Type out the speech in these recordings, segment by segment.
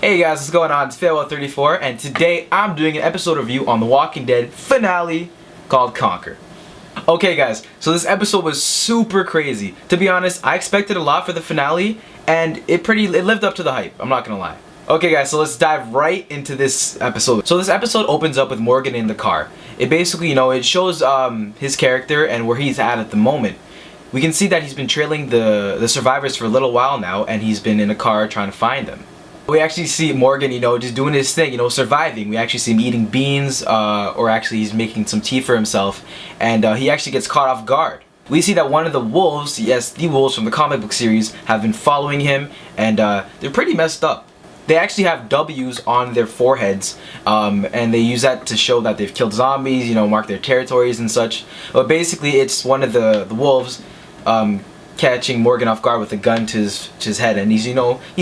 Hey guys, what's going on? It's Farewell34, and today I'm doing an episode review on The Walking Dead finale called Conquer. Okay guys, so this episode was super crazy. To be honest, I expected a lot for the finale, and it lived up to the hype, I'm not gonna lie. Okay guys, so let's dive right into this episode. So this episode opens up with Morgan in the car. It basically, it shows his character and where he's at the moment. We can see that he's been trailing the survivors for a little while now, and he's been in a car trying to find them. We actually see Morgan, just doing his thing, surviving. We actually see him eating beans, or actually he's making some tea for himself, and he actually gets caught off guard. We see that one of the wolves, yes, the wolves from the comic book series, have been following him, and they're pretty messed up. They actually have W's on their foreheads, and they use that to show that they've killed zombies, mark their territories and such. But basically, it's one of the wolves catching Morgan off guard with a gun to his head, and he's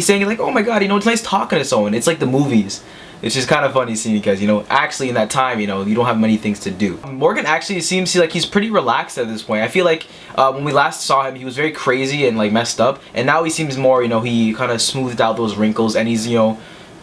saying like, oh my god, it's nice talking to someone. It's like the movies. It's just kind of funny seeing because actually in that time you don't have many things to do. Morgan actually seems like he's pretty relaxed at this point. I feel like when we last saw him he was very crazy and like messed up, and now he seems more he kind of smoothed out those wrinkles, and he's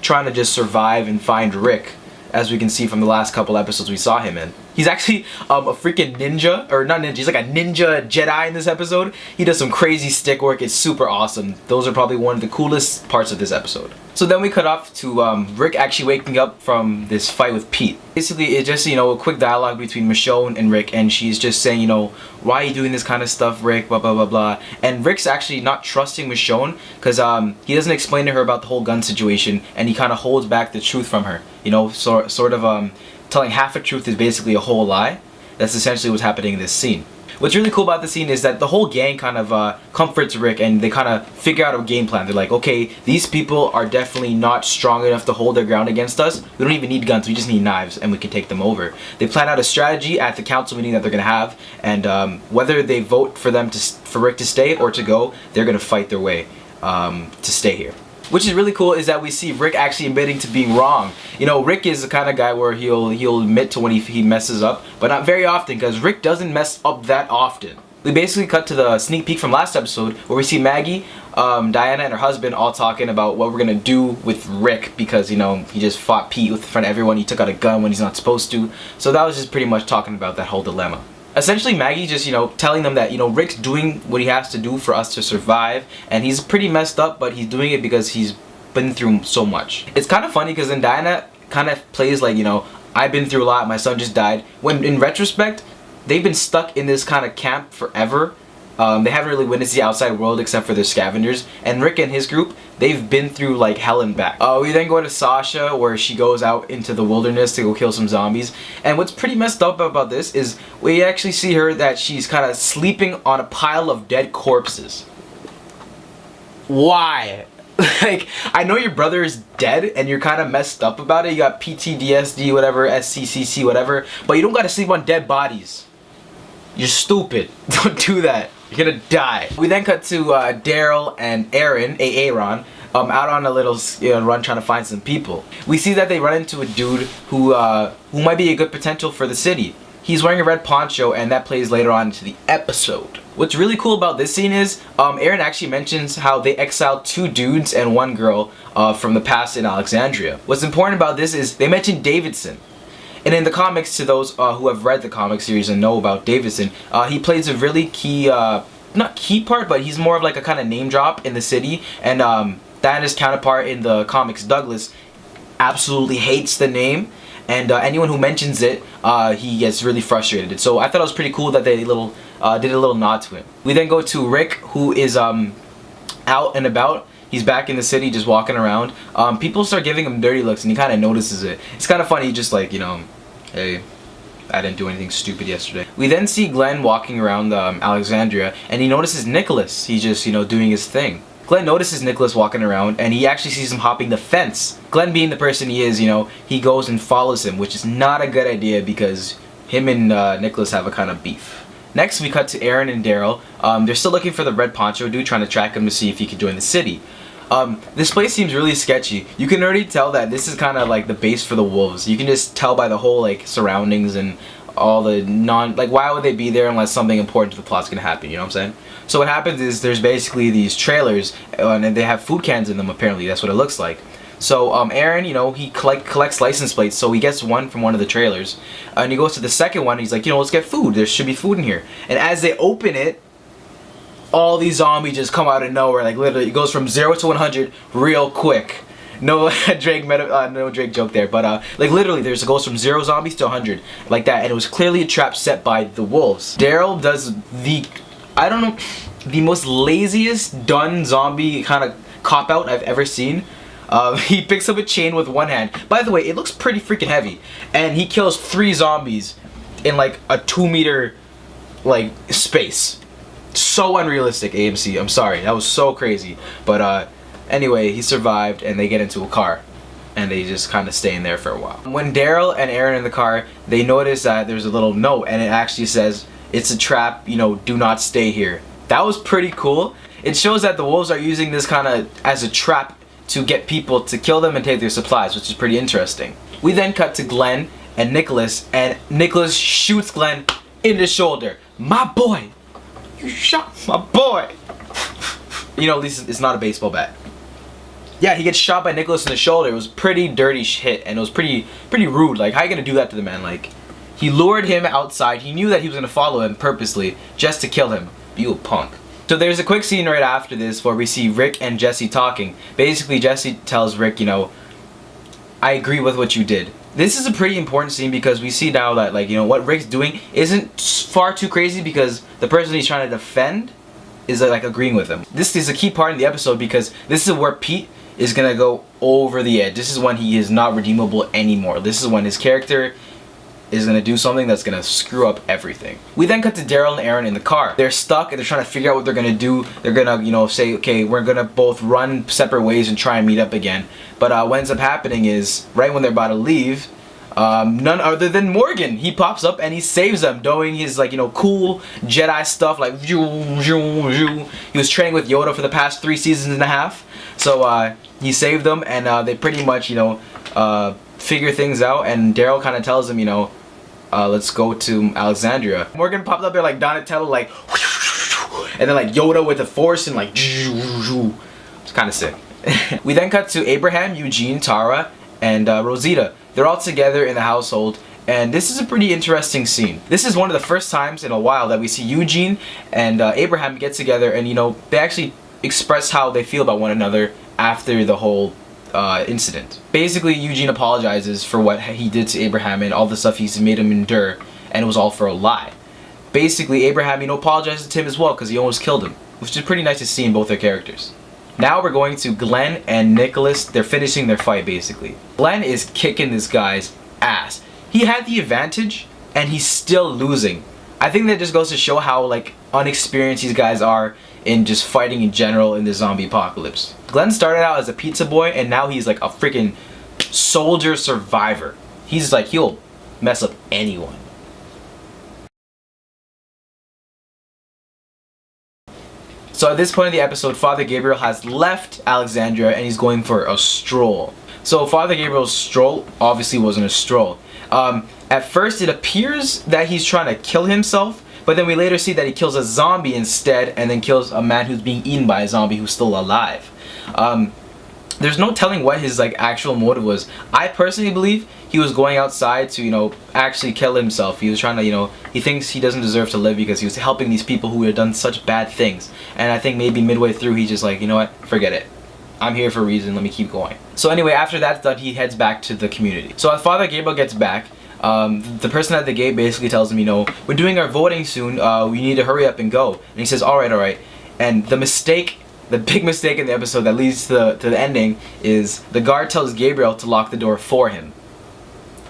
trying to just survive and find Rick, as we can see from the last couple episodes we saw him in. He's actually a freaking ninja, or not ninja, he's like a ninja Jedi in this episode. He does some crazy stick work, it's super awesome. Those are probably one of the coolest parts of this episode. So then we cut off to Rick actually waking up from this fight with Pete. Basically it's just, a quick dialogue between Michonne and Rick, and she's just saying, why are you doing this kind of stuff, Rick, blah blah blah blah. And Rick's actually not trusting Michonne, because he doesn't explain to her about the whole gun situation, and he kind of holds back the truth from her. Sort of telling half a truth is basically a whole lie. That's essentially what's happening in this scene. What's really cool about the scene is that the whole gang kind of comforts Rick, and they kind of figure out a game plan. They're like, okay, these people are definitely not strong enough to hold their ground against us. We don't even need guns, we just need knives, and we can take them over. They plan out a strategy at the council meeting that they're going to have, and whether they vote for Rick to stay or to go, they're going to fight their way to stay here. Which is really cool is that we see Rick actually admitting to being wrong. Rick is the kind of guy where he'll admit to when he messes up, but not very often, because Rick doesn't mess up that often. We basically cut to the sneak peek from last episode where we see Maggie, Diana, and her husband all talking about what we're gonna do with Rick, because he just fought Pete in front of everyone. He took out a gun when he's not supposed to. So that was just pretty much talking about that whole dilemma. Essentially Maggie just telling them that Rick's doing what he has to do for us to survive, and he's pretty messed up, but he's doing it because he's been through so much. It's kind of funny because then Diana kind of plays like, I've been through a lot, my son just died, when in retrospect they've been stuck in this kind of camp forever. They haven't really witnessed the outside world except for their scavengers, and Rick and his group, they've been through like hell and back. We then go to Sasha, where she goes out into the wilderness to go kill some zombies, and what's pretty messed up about this is we actually see her that she's kind of sleeping on a pile of dead corpses. Why? Like, I know your brother is dead and you're kind of messed up about it, you got PTSD, whatever, SCCC, whatever, but you don't gotta sleep on dead bodies. You're stupid. Don't do that. You're gonna die. We then cut to Daryl and Aaron, out on a little run trying to find some people. We see that they run into a dude who might be a good potential for the city. He's wearing a red poncho, and that plays later on into the episode. What's really cool about this scene is Aaron actually mentions how they exiled 2 dudes and 1 girl from the past in Alexandria. What's important about this is they mentioned Davidson. And in the comics, to those who have read the comic series and know about Davidson, he plays a really key, not key part, but he's more of like a kind of name drop in the city. And Diana's counterpart in the comics, Douglas, absolutely hates the name. And anyone who mentions it, he gets really frustrated. So I thought it was pretty cool that they did a little nod to him. We then go to Rick, who is out and about. He's back in the city just walking around. People start giving him dirty looks, and he kind of notices it. It's kind of funny, just like, hey, I didn't do anything stupid yesterday. We then see Glenn walking around Alexandria, and he notices Nicholas. He's just, doing his thing. Glenn notices Nicholas walking around, and he actually sees him hopping the fence. Glenn, being the person he is, he goes and follows him, which is not a good idea because him and Nicholas have a kind of beef. Next, we cut to Aaron and Daryl. They're still looking for the red poncho dude, trying to track him to see if he can join the city. This place seems really sketchy. You can already tell that this is kind of like the base for the wolves. You can just tell by the whole surroundings and all the why would they be there unless something important to the plot's gonna happen, you know what I'm saying? So what happens is there's basically these trailers and they have food cans in them, apparently, that's what it looks like. So Aaron, you know, he collects license plates, so he gets one from one of the trailers, and he goes to the second one. And he's like, you know, let's get food. There should be food in here. And as they open it, all these zombies just come out of nowhere. Like literally, it goes from 0 to 100 real quick. No no Drake joke there, but like literally, it goes from 0 zombies to 100 like that, and it was clearly a trap set by the wolves. Daryl does the most laziest done zombie kind of cop out I've ever seen. He picks up a chain with one hand. By the way, it looks pretty freaking heavy, and he kills 3 zombies in like a 2-meter like space. So unrealistic, AMC. I'm sorry, that was so crazy, but anyway, he survived, and they get into a car, and they just kind of stay in there for a while. When Daryl and Aaron are in the car, they notice that there's a little note, and it actually says, "It's a trap, you know, do not stay here." That was pretty cool. It shows that the wolves are using this kind of as a trap to get people to kill them and take their supplies, which is pretty interesting. We then cut to Glenn and Nicholas, and Nicholas shoots Glenn in the shoulder. My boy! You shot my boy! You know, at least it's not a baseball bat. Yeah, he gets shot by Nicholas in the shoulder. It was pretty dirty hit, and it was pretty rude. Like, how you gonna do that to the man? Like, he lured him outside. He knew that he was gonna follow him purposely just to kill him. You a punk. So there's a quick scene right after this where we see Rick and Jesse talking. Basically, Jesse tells Rick, you know, I agree with what you did. This is a pretty important scene because we see now that, like, you know, what Rick's doing isn't far too crazy because the person he's trying to defend is like agreeing with him. This is a key part in the episode because this is where Pete is gonna go over the edge. This is when he is not redeemable anymore. This is when his character is gonna do something that's gonna screw up everything. We then cut to Daryl and Aaron in the car. They're stuck and they're trying to figure out what they're gonna do. They're gonna, you know, say, okay, we're gonna both run separate ways and try and meet up again. But what ends up happening is, right when they're about to leave, none other than Morgan. He pops up and he saves them, doing his, like, you know, cool Jedi stuff, like he was training with Yoda for the past 3 seasons and a half. So he saved them, and they pretty much, you know, figure things out. And Daryl kind of tells him, you know, let's go to Alexandria. Morgan popped up there like Donatello, like, and then like Yoda with the Force, and like, it's kind of sick. We then cut to Abraham, Eugene, Tara, and Rosita. They're all together in the household, and this is a pretty interesting scene. This is one of the first times in a while that we see Eugene and Abraham get together, and, you know, they actually express how they feel about one another after the whole incident. Basically, Eugene apologizes for what he did to Abraham and all the stuff he's made him endure, and it was all for a lie. Basically, Abraham, you know, apologizes to him as well because he almost killed him, which is pretty nice to see in both their characters. Now we're going to Glenn and Nicholas. They're finishing their fight, basically. Glenn is kicking this guy's ass. He had the advantage, and he's still losing. I think that just goes to show how, like, unexperienced these guys are in just fighting in general in the zombie apocalypse. Glenn started out as a pizza boy, and now he's like a freaking soldier survivor. He's like, he'll mess up anyone. So at this point in the episode, Father Gabriel has left Alexandria and he's going for a stroll. So Father Gabriel's stroll obviously wasn't a stroll. At first it appears that he's trying to kill himself, but then we later see that he kills a zombie instead, and then kills a man who's being eaten by a zombie who's still alive. There's no telling what his like actual motive was. I personally believe he was going outside to, you know, actually kill himself. He was trying to, you know, he thinks he doesn't deserve to live because he was helping these people who had done such bad things. And I think maybe midway through he's just like, you know what, forget it. I'm here for a reason, let me keep going. So anyway, after that's done, he heads back to the community. So as Father Gabriel gets back, the person at the gate basically tells him, you know, we're doing our voting soon, we need to hurry up and go. And he says, alright. And the big mistake in the episode that leads to the ending is the guard tells Gabriel to lock the door for him.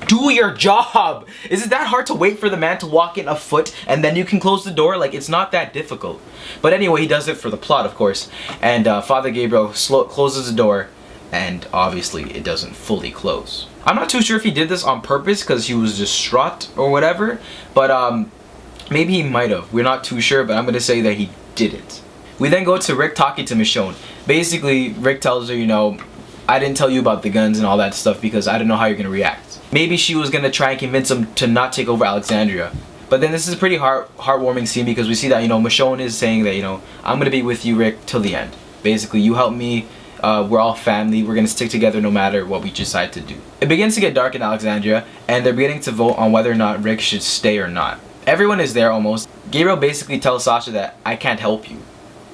Do your job! Is it that hard to wait for the man to walk in afoot and then you can close the door? Like, it's not that difficult. But anyway, he does it for the plot, of course. And Father Gabriel closes the door, and obviously it doesn't fully close. I'm not too sure if he did this on purpose because he was distraught or whatever, but maybe he might have. We're not too sure, but I'm going to say that he didn't. We then go to Rick talking to Michonne. Basically, Rick tells her, you know, I didn't tell you about the guns and all that stuff because I didn't know how you're going to react. Maybe she was going to try and convince him to not take over Alexandria. But then this is a pretty heartwarming scene because we see that, you know, Michonne is saying that, you know, I'm going to be with you, Rick, till the end. Basically, you help me we're all family. We're gonna stick together no matter what we decide to do. It begins to get dark in Alexandria, and they're beginning to vote on whether or not Rick should stay or not. Everyone is there almost. Gabriel basically tells Sasha that I can't help you.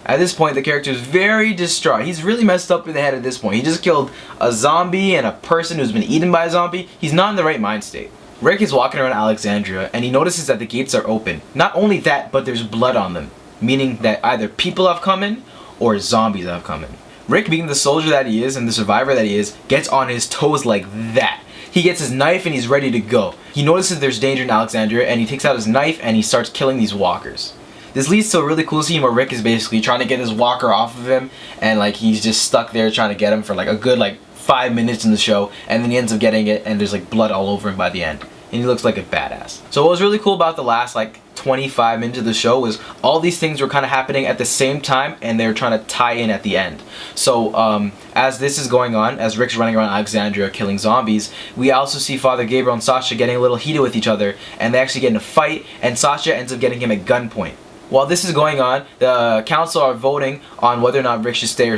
At this point, the character is very distraught. He's really messed up in the head at this point. He just killed a zombie and a person who's been eaten by a zombie. He's not in the right mind state. Rick is walking around Alexandria, and he notices that the gates are open. Not only that, but there's blood on them, meaning that either people have come in or zombies have come in. Rick, being the soldier that he is and the survivor that he is, gets on his toes like that. He gets his knife and he's ready to go. He notices there's danger in Alexandria, and he takes out his knife and he starts killing these walkers. This leads to a really cool scene where Rick is basically trying to get his walker off of him, and like he's just stuck there trying to get him for like a good 5 minutes in the show, and then he ends up getting it, and there's like blood all over him by the end, and he looks like a badass. So what was really cool about the last 25 minutes of the show was all these things were kind of happening at the same time, and they're trying to tie in at the end. So as this is going on, as Rick's running around Alexandria killing zombies, we also see Father Gabriel and Sasha getting a little heated with each other, and they actually get in a fight, and Sasha ends up getting him at gunpoint. While this is going on, the council are voting on whether or not Rick should stay or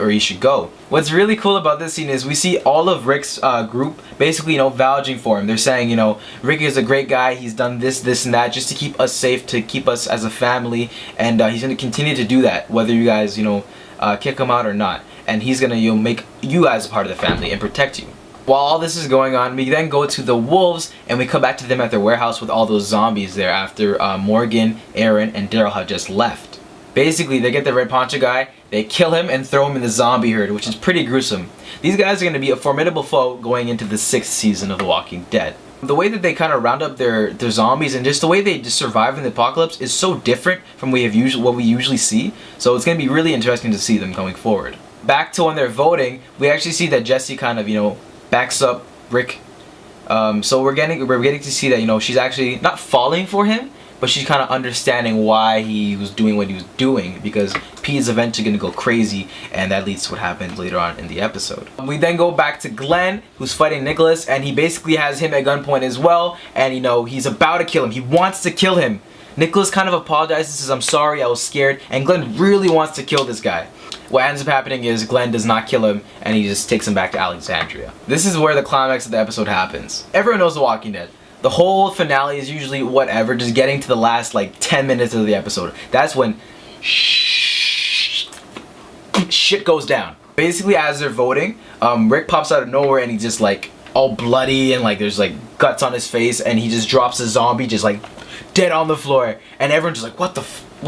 he should go. What's really cool about this scene is we see all of Rick's group basically, vouching for him. They're saying, Rick is a great guy. He's done this, this, and that just to keep us safe, to keep us as a family, and he's going to continue to do that, whether you guys, kick him out or not. And he's going to, make you guys a part of the family and protect you. While all this is going on, we then go to the wolves, and we come back to them at their warehouse with all those zombies there after Morgan, Aaron, and Daryl have just left. Basically, they get the red poncho guy, they kill him, and throw him in the zombie herd, which is pretty gruesome. These guys are going to be a formidable foe going into the 6th season of The Walking Dead. The way that they kind of round up their zombies and just the way they just survive in the apocalypse is so different from what we usually see, so it's going to be really interesting to see them going forward. Back to when they're voting, we actually see that Jesse kind of, backs up Rick. So we're getting to see that she's actually not falling for him, but she's kind of understanding why he was doing what he was doing, because Pete is eventually going to go crazy, and that leads to what happens later on in the episode. We then go back to Glenn, who's fighting Nicholas, and he basically has him at gunpoint as well, and he's about to kill him. He wants to kill him. Nicholas kind of apologizes, says, I'm sorry, I was scared, and Glenn really wants to kill this guy. What ends up happening is Glenn does not kill him, and he just takes him back to Alexandria. This is where the climax of the episode happens. Everyone knows The Walking Dead. The whole finale is usually whatever, just getting to the last 10 minutes of the episode. That's when shit goes down. Basically, as they're voting, Rick pops out of nowhere, and he's just all bloody, and there's guts on his face, and he just drops a zombie just dead on the floor, and everyone's just what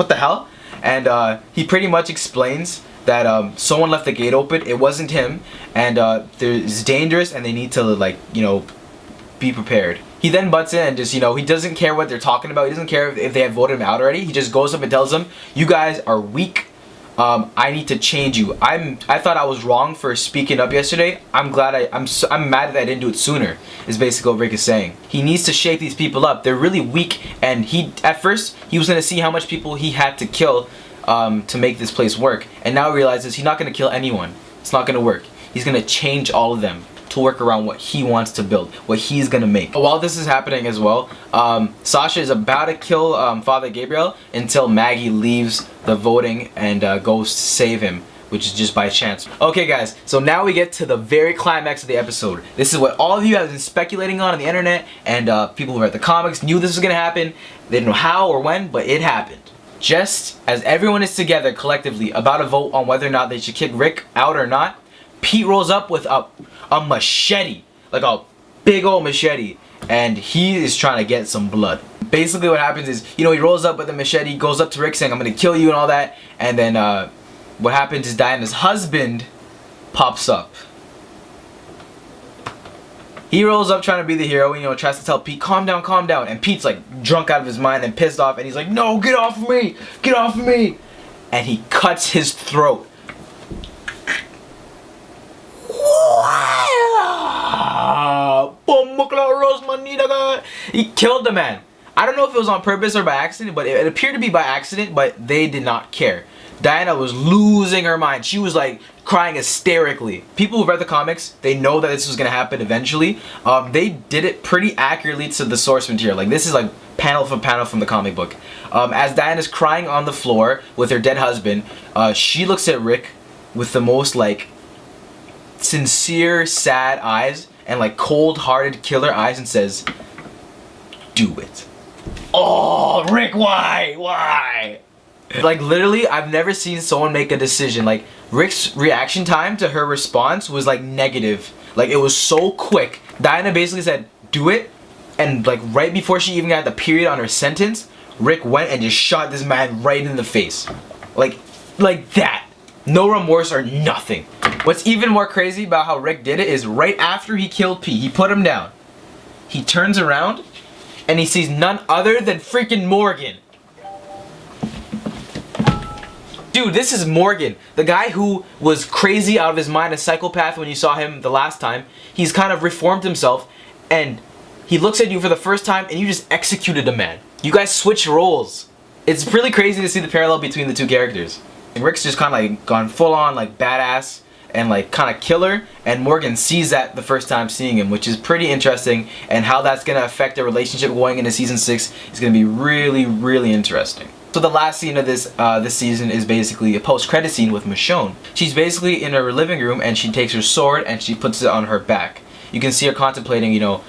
the hell? And he pretty much explains that someone left the gate open. It wasn't him, and it's dangerous, and they need to be prepared. He then butts in and just he doesn't care what they're talking about. He doesn't care if they have voted him out already. He just goes up and tells them, "You guys are weak. I need to change you. I thought I was wrong for speaking up yesterday. I'm mad that I didn't do it sooner." Is basically what Rick is saying. He needs to shake these people up. They're really weak, and at first he was gonna see how much people he had to kill to make this place work, and now he realizes he's not gonna kill anyone. It's not gonna work. He's gonna change all of them to work around what he wants to build, what he's gonna make. While this is happening as well, Sasha is about to kill Father Gabriel until Maggie leaves the voting and goes to save him, which is just by chance. Okay guys, so now we get to the very climax of the episode. This is what all of you have been speculating on the internet, and people who read the comics knew this was gonna happen. They didn't know how or when, but it happened. Just as everyone is together collectively about a vote on whether or not they should kick Rick out or not, Pete rolls up with a machete, a big old machete, and he is trying to get some blood. Basically what happens is, he rolls up with a machete, goes up to Rick saying, "I'm gonna kill you," and all that, and then what happens is Diana's husband pops up. He rolls up trying to be the hero, tries to tell Pete, calm down, and Pete's drunk out of his mind and pissed off, and he's like, "No, get off of me, get off of me," and he cuts his throat. He killed the man. I don't know if it was on purpose or by accident, but it appeared to be by accident, but they did not care. Diana was losing her mind. She was crying hysterically. People who read the comics, they know that this was gonna happen eventually. They did it pretty accurately to the source material. This is panel for panel from the comic book. As Diana's crying on the floor with her dead husband, she looks at Rick with the most sincere, sad eyes and like cold-hearted killer eyes and says, "Do it." Oh, Rick, why? Why? Like literally, I've never seen someone make a decision. Like Rick's reaction time to her response was like negative. Like it was so quick. Diana basically said, "Do it," and like right before she even got the period on her sentence, Rick went and just shot this man right in the face. Like that. No remorse or nothing. What's even more crazy about how Rick did it is right after he killed P, he put him down. He turns around and he sees none other than freaking Morgan. Dude, this is Morgan, the guy who was crazy out of his mind, a psychopath when you saw him the last time. He's kind of reformed himself, and he looks at you for the first time, and you just executed a man. You guys switch roles. It's really crazy to see the parallel between the two characters. And Rick's just kind of like gone full on like badass and like kind of killer, and Morgan sees that the first time seeing him, which is pretty interesting, and how that's going to affect their relationship going into season 6 is going to be really, really interesting. So the last scene of this season is basically a post-credit scene with Michonne. She's basically in her living room and she takes her sword and she puts it on her back. You can see her contemplating, you know,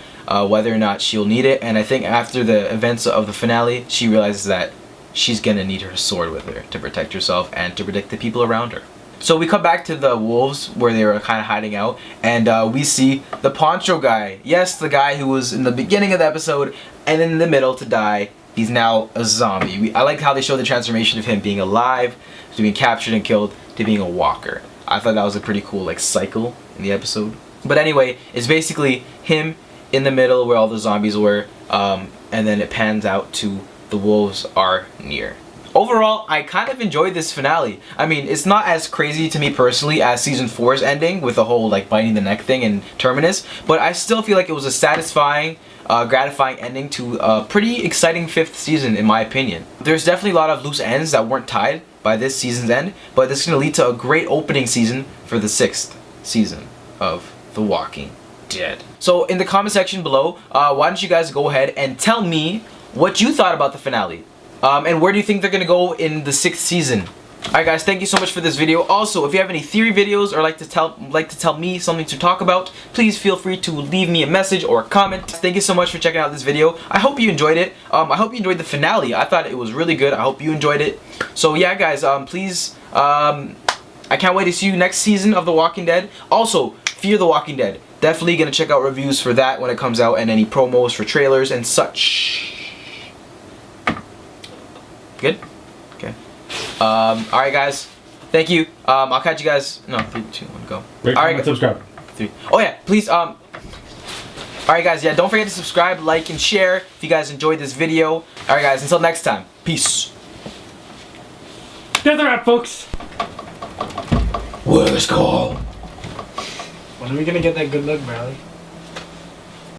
whether or not she'll need it, and I think after the events of the finale, she realizes that she's gonna need her sword with her to protect herself and to protect the people around her. So we come back to the wolves where they were kind of hiding out, and we see the poncho guy. Yes, the guy who was in the beginning of the episode and in the middle to die. He's now a zombie. I like how they show the transformation of him being alive, to being captured and killed, to being a walker. I thought that was a pretty cool like cycle in the episode. But anyway, it's basically him in the middle where all the zombies were, and then it pans out to the wolves are near. Overall, I kind of enjoyed this finale. I mean, it's not as crazy to me personally as season 4's ending with the whole like biting the neck thing in Terminus, but I still feel like it was a satisfying, gratifying ending to a pretty exciting 5th season in my opinion. There's definitely a lot of loose ends that weren't tied by this season's end, but this is going to lead to a great opening season for the 6th season of The Walking Dead. So in the comment section below, why don't you guys go ahead and tell me what you thought about the finale, and where do you think they're gonna go in the 6th season. Alright guys, thank you so much for this video. Also, if you have any theory videos or like to tell me something to talk about, please feel free to leave me a message or a comment. Thank you so much for checking out this video. I hope you enjoyed it. I hope you enjoyed the finale. I thought it was really good. I hope you enjoyed it. So yeah guys, please, I can't wait to see you next season of The Walking Dead. Also, Fear the Walking Dead. Definitely gonna check out reviews for that when it comes out, and any promos for trailers and such. Good? Okay. Alright guys. Thank you. I'll catch you guys. No, 3, 2, 1, go. Alright, subscribe. 3. Oh yeah, please, alright guys, yeah, don't forget to subscribe, like, and share if you guys enjoyed this video. Alright guys, until next time. Peace. That's a wrap, folks. Worst call. When are we gonna get that good look, Bradley?